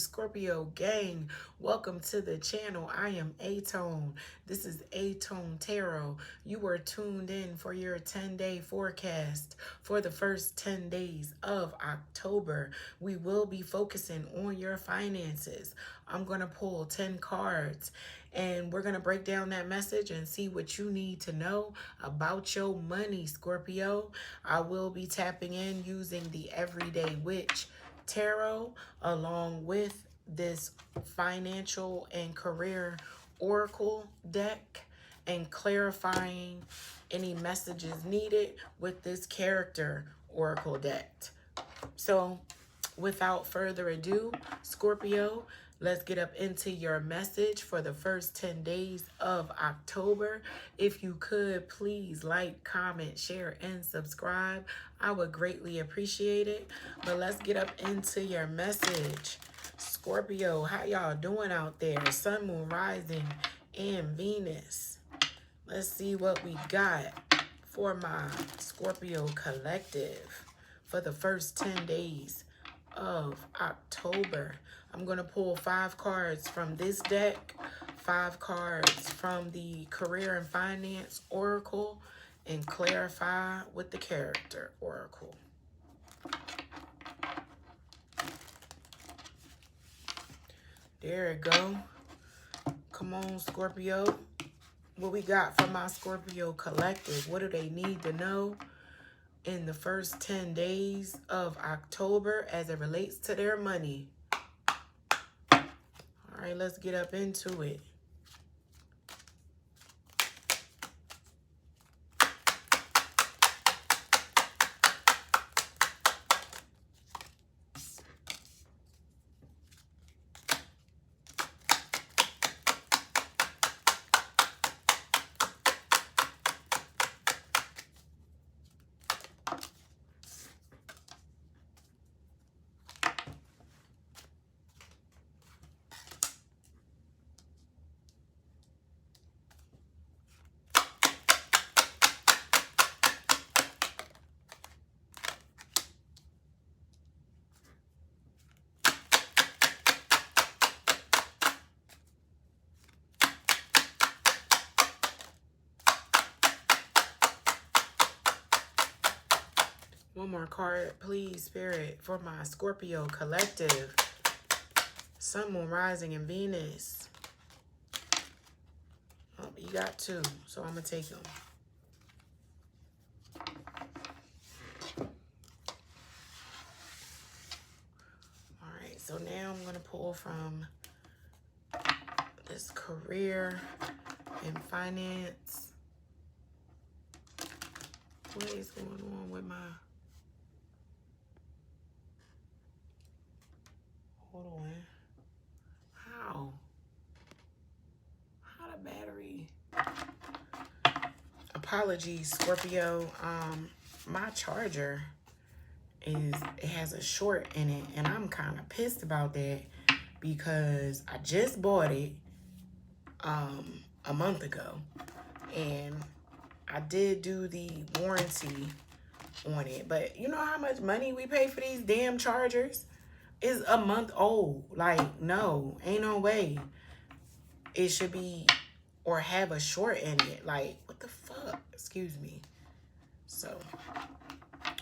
Scorpio gang. Welcome to the channel. I am aTone. This is aTone Tarot. You are tuned in for your 10-day forecast for the first 10 days of October. We will be focusing on your finances. I'm going to pull 10 cards and we're going to break down that message and see what you need to know about your money, Scorpio. I will be tapping in using the Everyday Witch Tarot along with this financial and career oracle deck and clarifying any messages needed with this character oracle deck. So without further ado, Scorpio, let's get up into your message for the first 10 days of October. If you could, please like, comment, share, and subscribe. I would greatly appreciate it. But let's get up into your message. Scorpio, how y'all doing out there? Sun, Moon, Rising, and Venus. Let's see what we got for my Scorpio collective for the first 10 days of October. I'm going to pull 5 cards from this deck, 5 cards from the Career and Finance Oracle, and clarify with the Character Oracle. There it go. Come on, Scorpio. What we got from my Scorpio collective? What do they need to know in the first 10 days of October as it relates to their money? All right, let's get up into it. One more card, please, Spirit, for my Scorpio collective. Sun, Moon, Rising, and Venus. Oh, you got 2, so I'm going to take them. All right, so now I'm going to pull from this Career and Finance. What is going on with my... Hold on. How the battery? Apologies, Scorpio. My charger it has a short in it, and I'm kind of pissed about that because I just bought it a month ago, and I did do the warranty on it, but you know how much money we pay for these damn chargers? Is a month old. Like, no, ain't no way it should be or have a short in it. Like, what the fuck? Excuse me. So,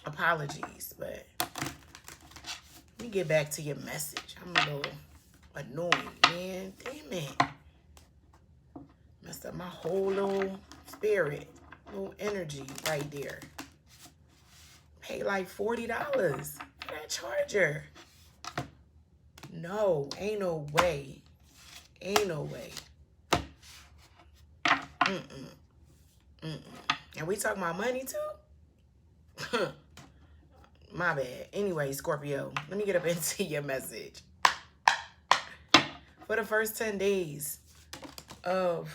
apologies, but let me get back to your message. I'm a little annoyed, man. Damn it. Messed up my whole little spirit, little energy right there. Pay like $40 for that charger. No, ain't no way. Ain't no way. And we talking about money too? My bad. Anyway, Scorpio, let me get up into your message. For the first 10 days of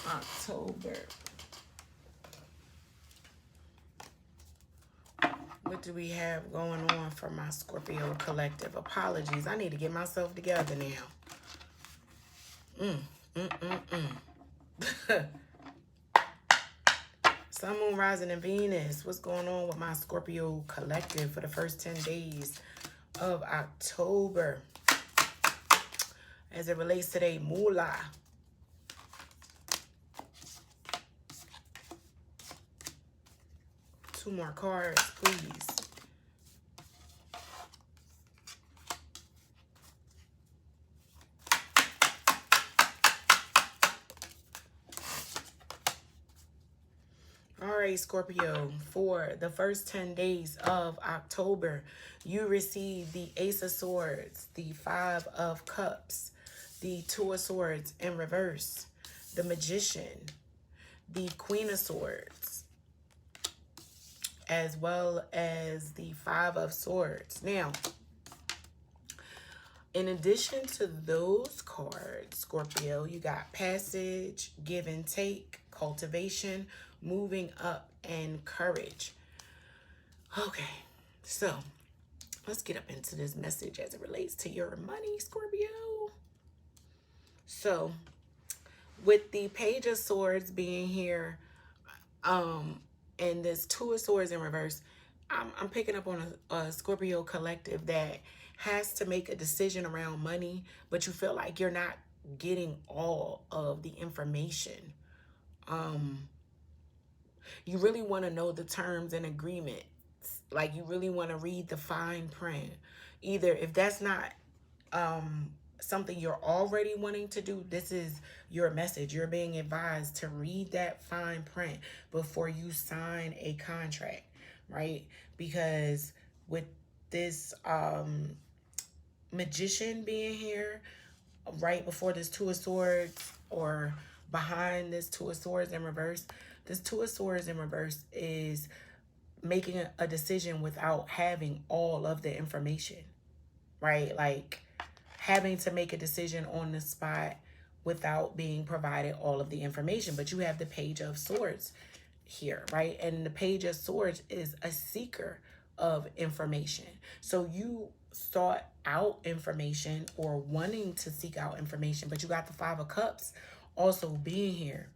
October, what do we have going on for my Scorpio collective? Apologies. I need to get myself together now. Sun, Moon, Rising, and Venus. What's going on with my Scorpio collective for the first 10 days of October as it relates to their moolah. Two more cards, please. All right, Scorpio, for the first 10 days of October, you receive the Ace of Swords, the Five of Cups, the Two of Swords in reverse, the Magician, the Queen of Swords, as well as the Five of Swords. Now, in addition to those cards, Scorpio, you got passage, give and take, cultivation, moving up, and courage. Okay, so let's get up into this message as it relates to your money, Scorpio. So, with the Page of Swords being here, and this Two of Swords in reverse, I'm picking up on a Scorpio collective that has to make a decision around money, but you feel like you're not getting all of the information. You really want to know the terms and agreements. Like, you really want to read the fine print. Either if that's not something you're already wanting to do, this is your message. You're being advised to read that fine print before you sign a contract, right? Because with this Magician being here right before this Two of Swords, or behind this Two of Swords in reverse, this Two of Swords in reverse is making a decision without having all of the information, right? Like, having to make a decision on the spot without being provided all of the information. But you have the Page of Swords here, right? And the Page of Swords is a seeker of information. So you sought out information, or wanting to seek out information, but you got the Five of Cups also being here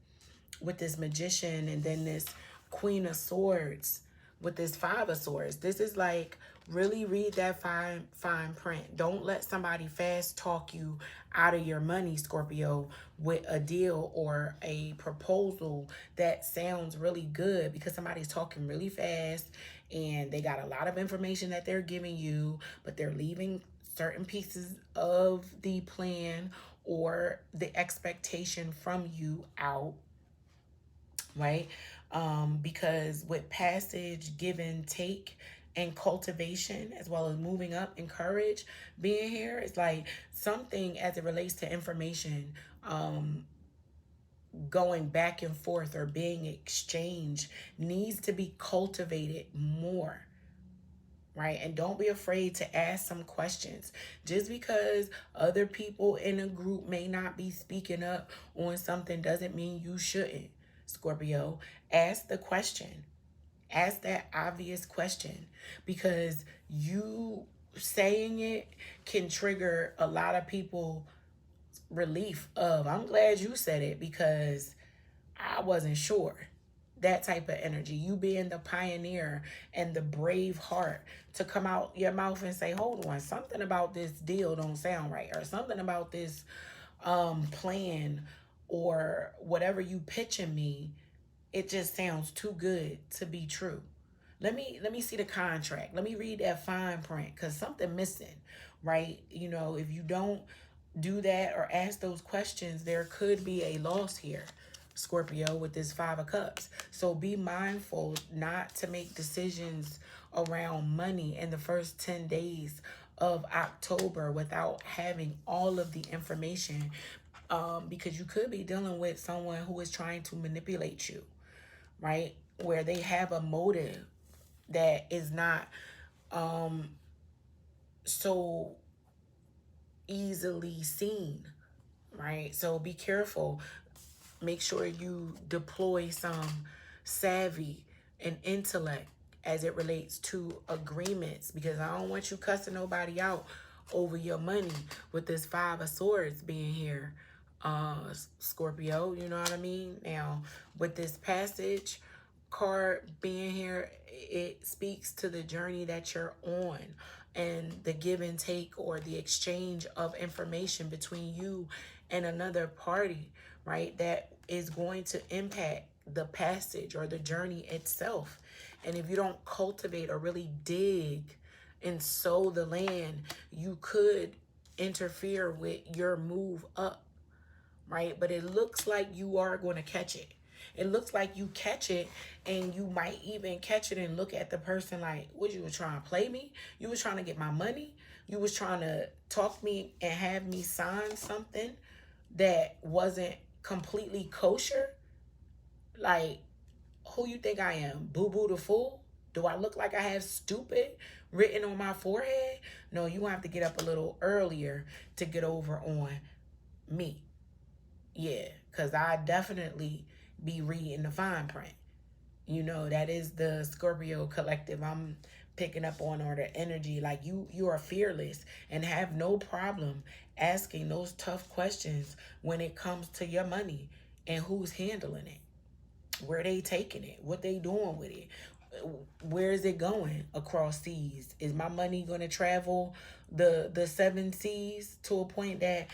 with this Magician, and then this Queen of Swords with this Five of Swords. This is like, really read that fine print. Don't let somebody fast talk you out of your money, Scorpio, with a deal or a proposal that sounds really good, because somebody's talking really fast and they got a lot of information that they're giving you, but they're leaving certain pieces of the plan or the expectation from you out, right? Because with passage, give and take, and cultivation, as well as moving up and courage being here, it's like something as it relates to information going back and forth or being exchanged needs to be cultivated more, right? And don't be afraid to ask some questions. Just because other people in a group may not be speaking up on something doesn't mean you shouldn't, Scorpio. Ask the question. Ask that obvious question, because you saying it can trigger a lot of people relief of, I'm glad you said it because I wasn't sure. That type of energy. You being the pioneer and the brave heart to come out your mouth and say, hold on, something about this deal don't sound right, or something about this plan, or whatever you pitching me, it just sounds too good to be true. Let me see the contract. Let me read that fine print, because something missing, right? You know, if you don't do that or ask those questions, there could be a loss here, Scorpio, with this Five of Cups. So be mindful not to make decisions around money in the first 10 days of October without having all of the information, because you could be dealing with someone who is trying to manipulate you, right? Where they have a motive that is not so easily seen, right? So be careful. Make sure you deploy some savvy and intellect as it relates to agreements, because I don't want you cussing nobody out over your money with this Five of Swords being here, Scorpio, you know what I mean? Now, with this passage card being here, it speaks to the journey that you're on. and the give and take or the exchange of information between you and another party, right? That is going to impact the passage or the journey itself. And if you don't cultivate or really dig and sow the land, you could interfere with your move up, right? But it looks like you are going to catch it. It looks like you catch it, and you might even catch it and look at the person like, what, you were trying to play me? You was trying to get my money? You was trying to talk me and have me sign something that wasn't completely kosher? Like, who you think I am? Boo Boo the Fool? Do I look like I have stupid written on my forehead? No, you have to get up a little earlier to get over on me. Yeah, because I definitely be reading the fine print. You know, that is the Scorpio collective. I'm picking up on, or the energy. Like, you are fearless and have no problem asking those tough questions when it comes to your money and who's handling it, where they taking it, what they doing with it, where is it going across seas? Is my money going to travel the seven seas to a point that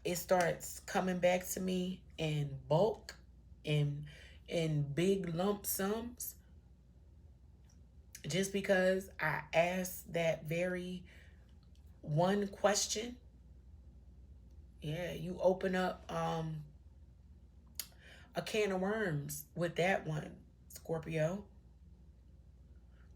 it starts coming back to me in bulk, in big lump sums, just because I asked that very one question? Yeah, you open up a can of worms with that one, Scorpio.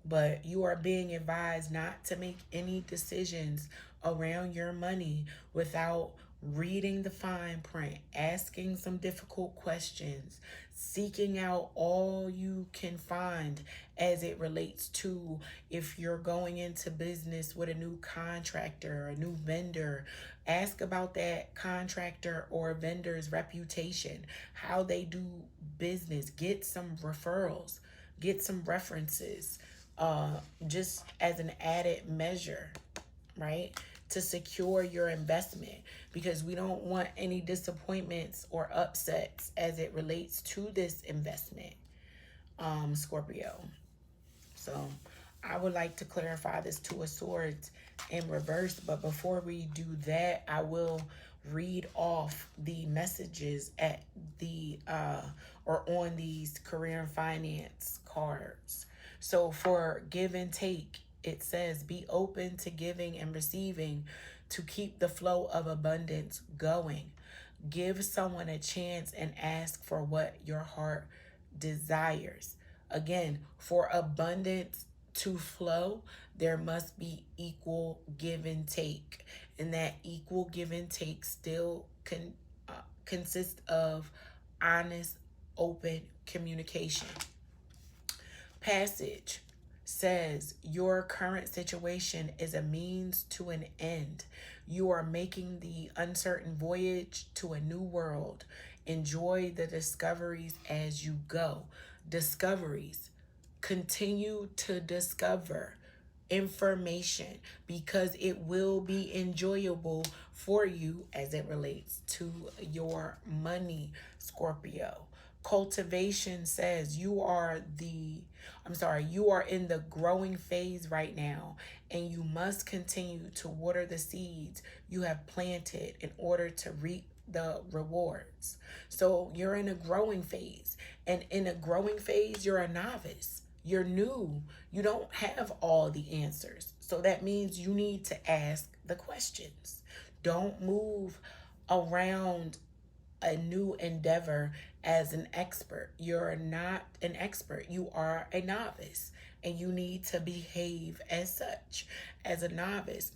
But you are being advised not to make any decisions around your money without reading the fine print, asking some difficult questions, seeking out all you can find as it relates to if you're going into business with a new contractor or a new vendor. Ask about that contractor or vendor's reputation, how they do business, get some referrals, get some references, just as an added measure, right? To secure your investment, because we don't want any disappointments or upsets as it relates to this investment, Scorpio. So I would like to clarify this Two of Swords in reverse. But before we do that, I will read off the messages at the or on these career and finance cards. So for give and take, it says be open to giving and receiving to keep the flow of abundance going. Give someone a chance and ask for what your heart desires. Again, for abundance to flow, there must be equal give and take. And that equal give and take still consists of honest, open communication. Passage says your current situation is a means to an end. You are making the uncertain voyage to a new world. Enjoy the discoveries as you go. Discoveries. Continue to discover information, because it will be enjoyable for you as it relates to your money, Scorpio. Cultivation says you are in the growing phase right now, and you must continue to water the seeds you have planted in order to reap the rewards. So you're in a growing phase, and in a growing phase, you're a novice. You're new. You don't have all the answers. So that means you need to ask the questions. Don't move around a new endeavor as an expert. You're not an expert. You are a novice, and you need to behave as such. As a novice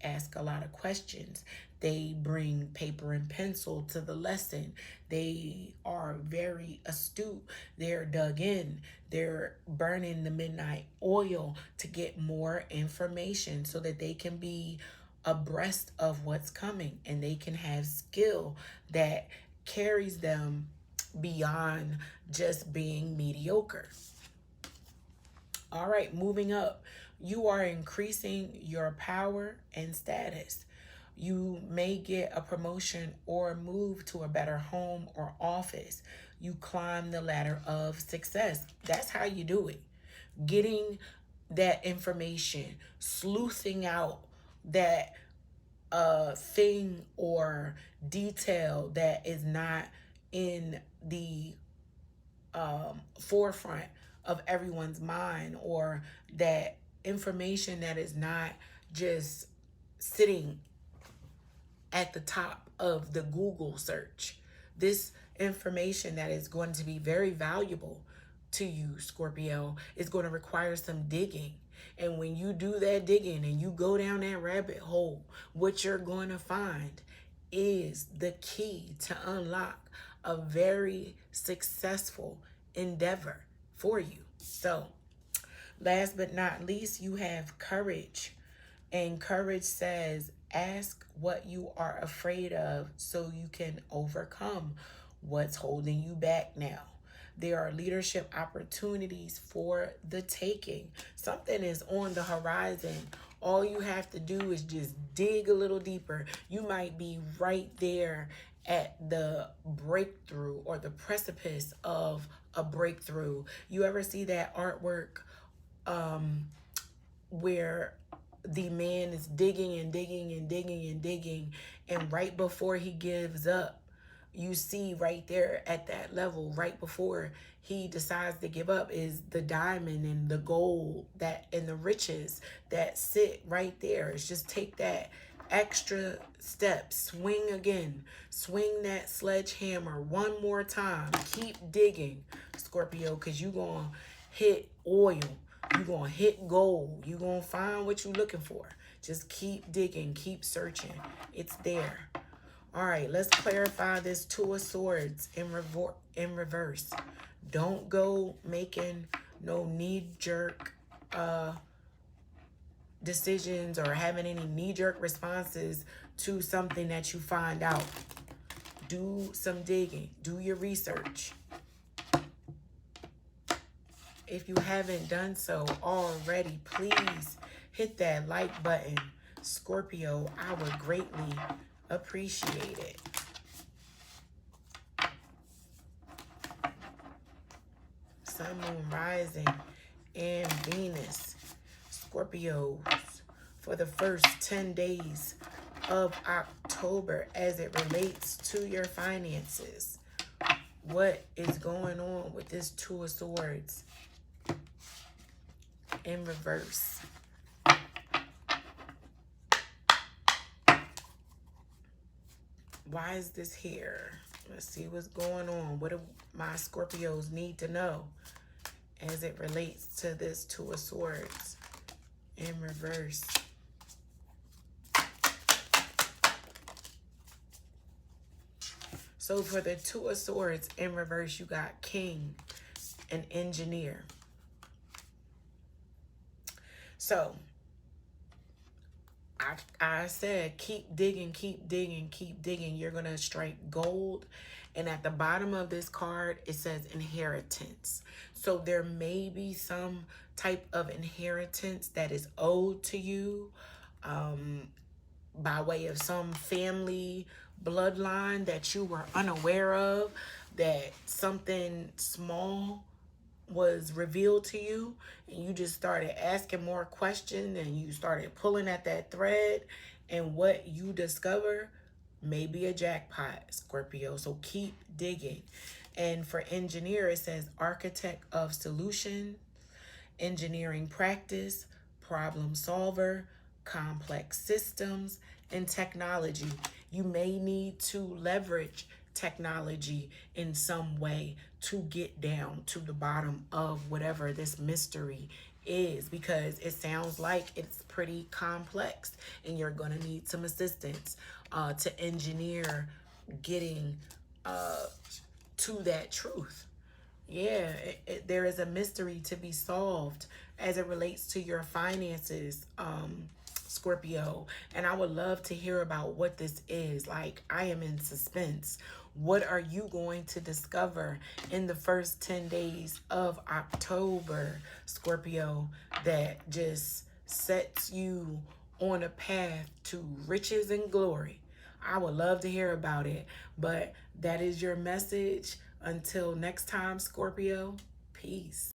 ask a lot of questions. They bring paper and pencil to the lesson. They are very astute. They're dug in. They're burning the midnight oil to get more information so that they can be abreast of what's coming, and they can have skill that carries them beyond just being mediocre. All right, moving up. You are increasing your power and status. You may get a promotion or move to a better home or office. You climb the ladder of success. That's how you do it. Getting that information, sleuthing out that thing or detail that is not in the forefront of everyone's mind, or that information that is not just sitting at the top of the Google search. This information that is going to be very valuable to you, Scorpio, is going to require some digging. And when you do that digging and you go down that rabbit hole, what you're going to find is the key to unlock a very successful endeavor for you. So, last but not least, you have courage. And courage says, ask what you are afraid of so you can overcome what's holding you back now. There are leadership opportunities for the taking. Something is on the horizon. All you have to do is just dig a little deeper. You might be right there at the breakthrough or the precipice of a breakthrough. You ever see that artwork where the man is digging and digging and digging and digging, and right before he gives up, you see right there at that level, right before he decides to give up, is the diamond and the gold that and the riches that sit right there. It's just take that extra step, swing again, swing that sledgehammer one more time, keep digging, Scorpio, because you're gonna hit oil, you're gonna hit gold, you're gonna find what you're looking for. Just keep digging, keep searching, it's there. All right, let's clarify this Two of Swords in reverse. Don't go making no knee-jerk decisions or having any knee-jerk responses to something that you find out. Do some digging. Do your research. If you haven't done so already, please hit that like button. Scorpio, I would greatly appreciate it. Sun, Moon, Rising, and Venus. Scorpios, for the first 10 days of October as it relates to your finances. What is going on with this Two of Swords in reverse? Why is this here? Let's see what's going on. What do my Scorpios need to know as it relates to this Two of Swords in reverse? So for the Two of Swords in reverse, you got King and Engineer. So I said, keep digging, keep digging, keep digging. You're going to strike gold. And at the bottom of this card, it says inheritance. So there may be some type of inheritance that is owed to you by way of some family bloodline that you were unaware of, that something small was revealed to you and you just started asking more questions and you started pulling at that thread, and what you discover may be a jackpot, Scorpio. So keep digging. And for engineer, it says architect of solution, engineering practice, problem solver, complex systems, and technology. You may need to leverage technology in some way to get down to the bottom of whatever this mystery is, because it sounds like it's pretty complex and you're going to need some assistance to engineer getting to that truth. Yeah, there is a mystery to be solved as it relates to your finances, Scorpio. And I would love to hear about what this is. Like, I am in suspense. What are you going to discover in the first 10 days of October, Scorpio, that just sets you on a path to riches and glory? I would love to hear about it. But that is your message. Until next time, Scorpio, peace.